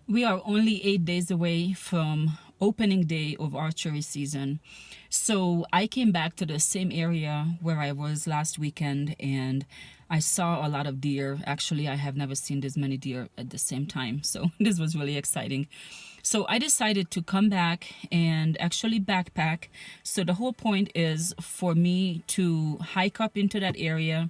We are only 8 days away from opening day of archery season. So I came back to the same area where I was last weekend and I saw a lot of deer. Actually, I have never seen this many deer at the same time. So this was really exciting. So I decided to come back and actually backpack. So the whole point is for me to hike up into that area.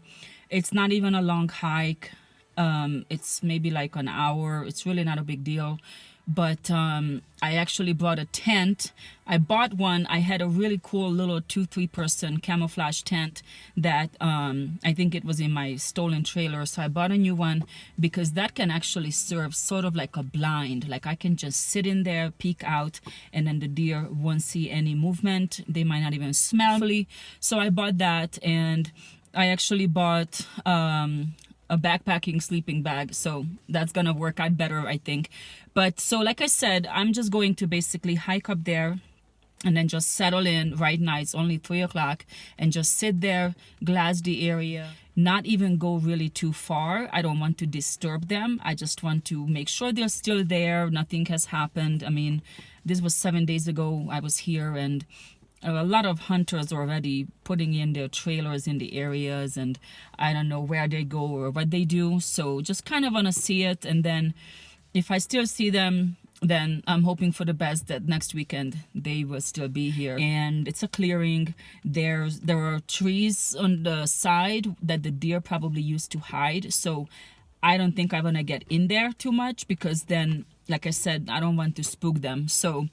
It's not even a long hike. It's maybe like an hour. It's really not a big deal. But I actually brought a tent. I bought one. I had a really cool little 2-3 person camouflage tent that I think it was in my stolen trailer. So I bought a new one because that can actually serve sort of like a blind. Like I can just sit in there, peek out, and then the deer won't see any movement. They might not even smell me. So I bought that, and I actually bought a backpacking sleeping bag, so that's gonna work out better, I think. But so like I said, I'm just going to basically hike up there and then just settle in. Right now it's only 3 o'clock, and just sit there, glass the area, not even go really too far. I don't want to disturb them. I just want to make sure they're still there, nothing has happened. I mean, this was 7 days ago I was here, and a lot of hunters already putting in their trailers in the areas, and I don't know where they go or what they do. So just kind of want to see it, and then if I still see them, then I'm hoping for the best that next weekend they will still be here. And it's a clearing. There are trees on the side that the deer probably used to hide. So I don't think I'm gonna get in there too much, because then, like I said, I don't want to spook them. So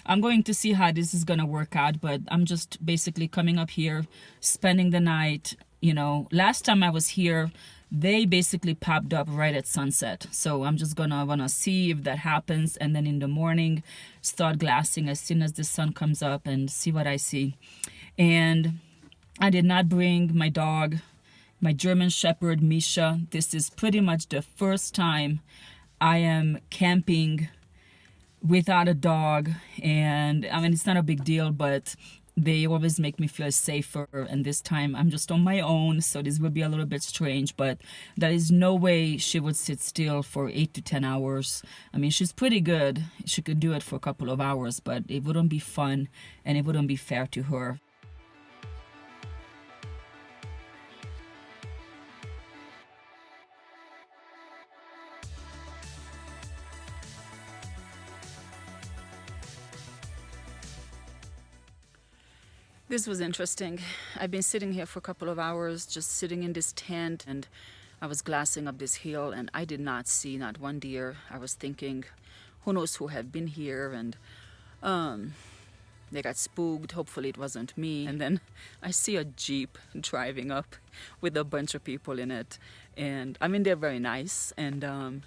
I'm going to see how this is gonna work out, but I'm just basically coming up here, spending the night. You know, last time I was here, they basically popped up right at sunset. So I'm just gonna wanna see if that happens, and then in the morning start glassing as soon as the sun comes up and see what I see. And I did not bring my dog, my German Shepherd Misha. This is pretty much the first time I am camping without a dog, and I mean, it's not a big deal, but they always make me feel safer, and this time I'm just on my own, so this will be a little bit strange, but there is no way she would sit still for 8 to 10 hours. I mean, she's pretty good. She could do it for a couple of hours, but it wouldn't be fun and it wouldn't be fair to her. This was interesting. I've been sitting here for a couple of hours, just sitting in this tent, and I was glassing up this hill, and I did not see not one deer. I was thinking, who knows who have been here, and they got spooked. Hopefully it wasn't me. And then I see a Jeep driving up with a bunch of people in it, and I mean, they're very nice, and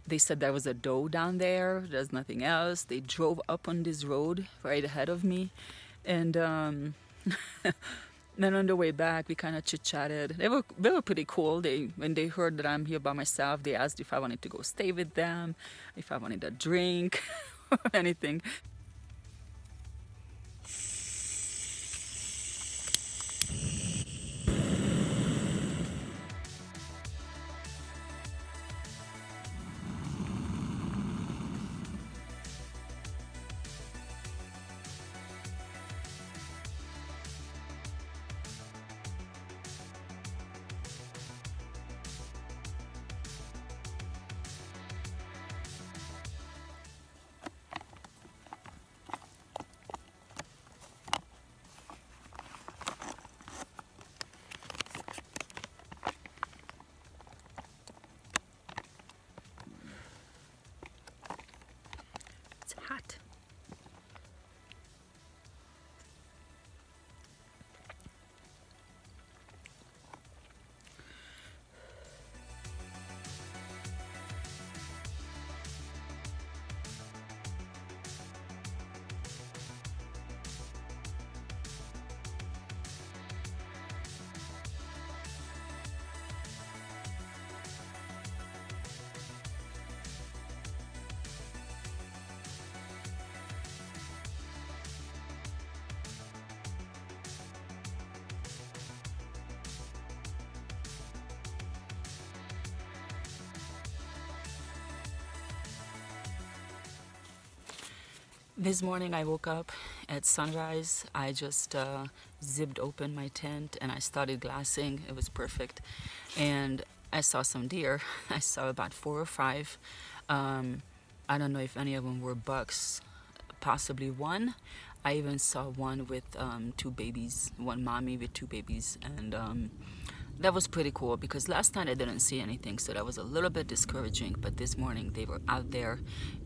they said there was a doe down there. There's nothing else. They drove up on this road right ahead of me, and then on the way back we kind of chit-chatted. They were pretty cool. When they heard that I'm here by myself, they asked if I wanted to go stay with them, if I wanted a drink or anything. This morning I woke up at sunrise. I just zipped open my tent and I started glassing. It was perfect. And I saw some deer. I saw about 4 or 5. Um, I don't know if any of them were bucks, possibly one. I even saw one with 2 babies, one mommy with 2 babies. And that was pretty cool because last night I didn't see anything, so that was a little bit discouraging. But this morning they were out there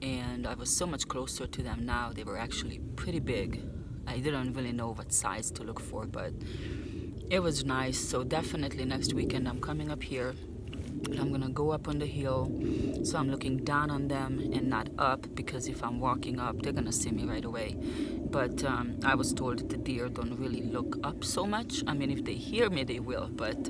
and I was so much closer to them now. They were actually pretty big. I didn't really know what size to look for, but it was nice. So definitely next weekend I'm coming up here and I'm gonna go up on the hill, so I'm looking down on them and not up, because if I'm walking up they're gonna see me right away. But I was told that the deer don't really look up so much. I mean, if they hear me they will, but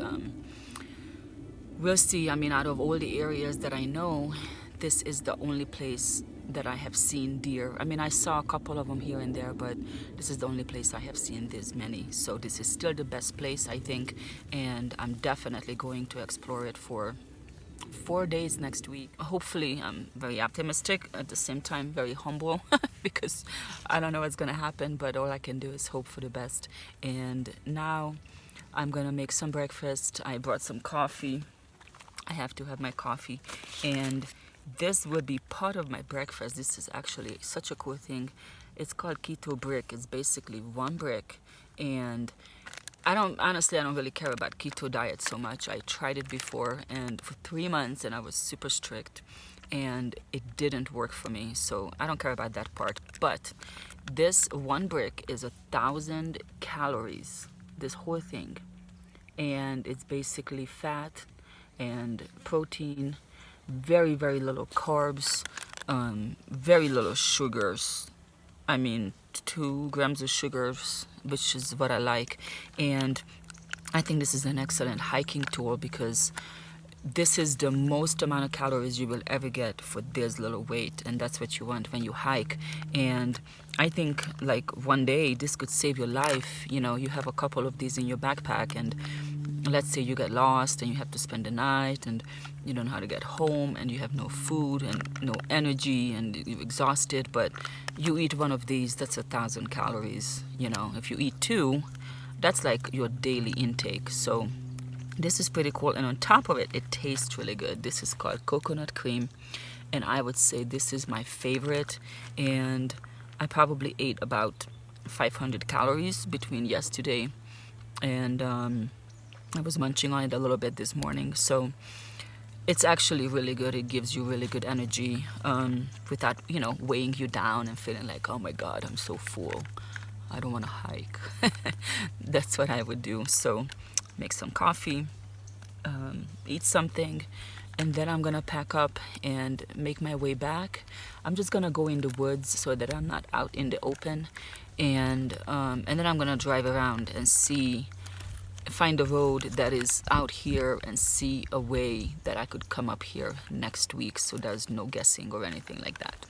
we'll see. I mean, out of all the areas that I know, this is the only place that I have seen deer. I mean, I saw a couple of them here and there, but this is the only place I have seen this many. So this is still the best place, I think, and I'm definitely going to explore it for 4 days next week. Hopefully, I'm very optimistic, at the same time very humble because I don't know what's gonna happen, but all I can do is hope for the best. And now I'm gonna make some breakfast. I brought some coffee. I have to have my coffee, and this will be part of my breakfast. This is actually such a cool thing. It's called keto brick. It's basically one brick, and I don't really care about keto diet so much. I tried it before and for 3 months and I was super strict and it didn't work for me, so I don't care about that part. But this one brick is 1,000 calories, this whole thing, and it's basically fat and protein, very little carbs, very little sugars. I mean, 2 grams of sugars, which is what I like. And I think this is an excellent hiking tool because this is the most amount of calories you will ever get for this little weight, and that's what you want when you hike. And I think like one day this could save your life. You know, you have a couple of these in your backpack, and let's say you get lost and you have to spend the night and you don't know how to get home and you have no food and no energy and you're exhausted, but you eat one of these, that's 1,000 calories. You know, if you eat 2, that's like your daily intake. So this is pretty cool, and on top of it, it tastes really good. This is called coconut cream, and I would say this is my favorite, and I probably ate about 500 calories between yesterday and I was munching on it a little bit this morning. So it's actually really good. It gives you really good energy without, you know, weighing you down and feeling like, oh my God, I'm so full, I don't want to hike. That's what I would do. So make some coffee, eat something, and then I'm gonna pack up and make my way back. I'm just gonna go in the woods so that I'm not out in the open, and then I'm gonna drive around and find a road that is out here and see a way that I could come up here next week, so there's no guessing or anything like that.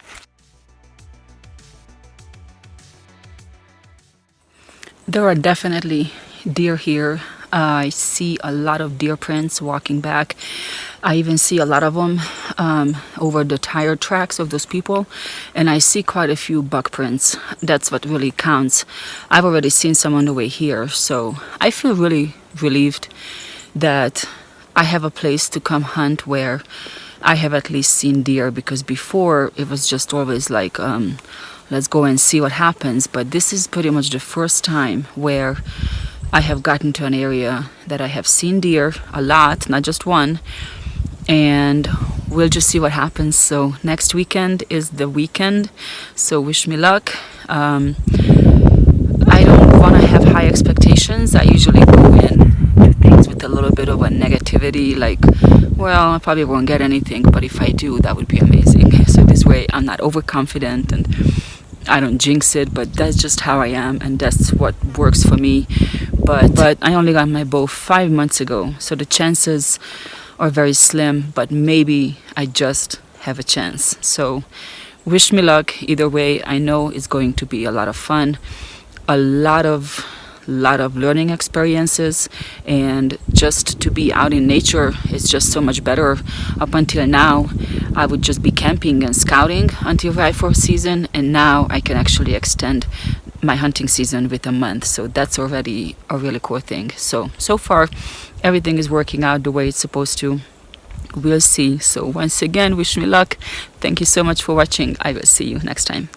There are definitely deer here. I see a lot of deer prints walking back. I even see a lot of them over the tire tracks of those people, and I see quite a few buck prints. That's what really counts. I've already seen some on the way here, so I feel really relieved that I have a place to come hunt where I have at least seen deer, because before it was just always like, let's go and see what happens. But this is pretty much the first time where I have gotten to an area that I have seen deer a lot, not just one, and we'll just see what happens. So next weekend is the weekend, so wish me luck. I don't want to have high expectations. I usually go into things with a little bit of a negativity, like, well, I probably won't get anything, but if I do, that would be amazing. So this way I'm not overconfident and I don't jinx it, but that's just how I am, and that's what works for me. But I only got my bow 5 months ago, so the chances are very slim, but maybe I just have a chance. So wish me luck either way. I know it's going to be a lot of fun, a lot of learning experiences, and just to be out in nature is just so much better. Up until now, I would just be camping and scouting until rifle season, and now I can actually extend my hunting season with a month. So that's already a really cool thing. So far everything is working out the way it's supposed to. We'll see. So once again, wish me luck. Thank you so much for watching. I will see you next time.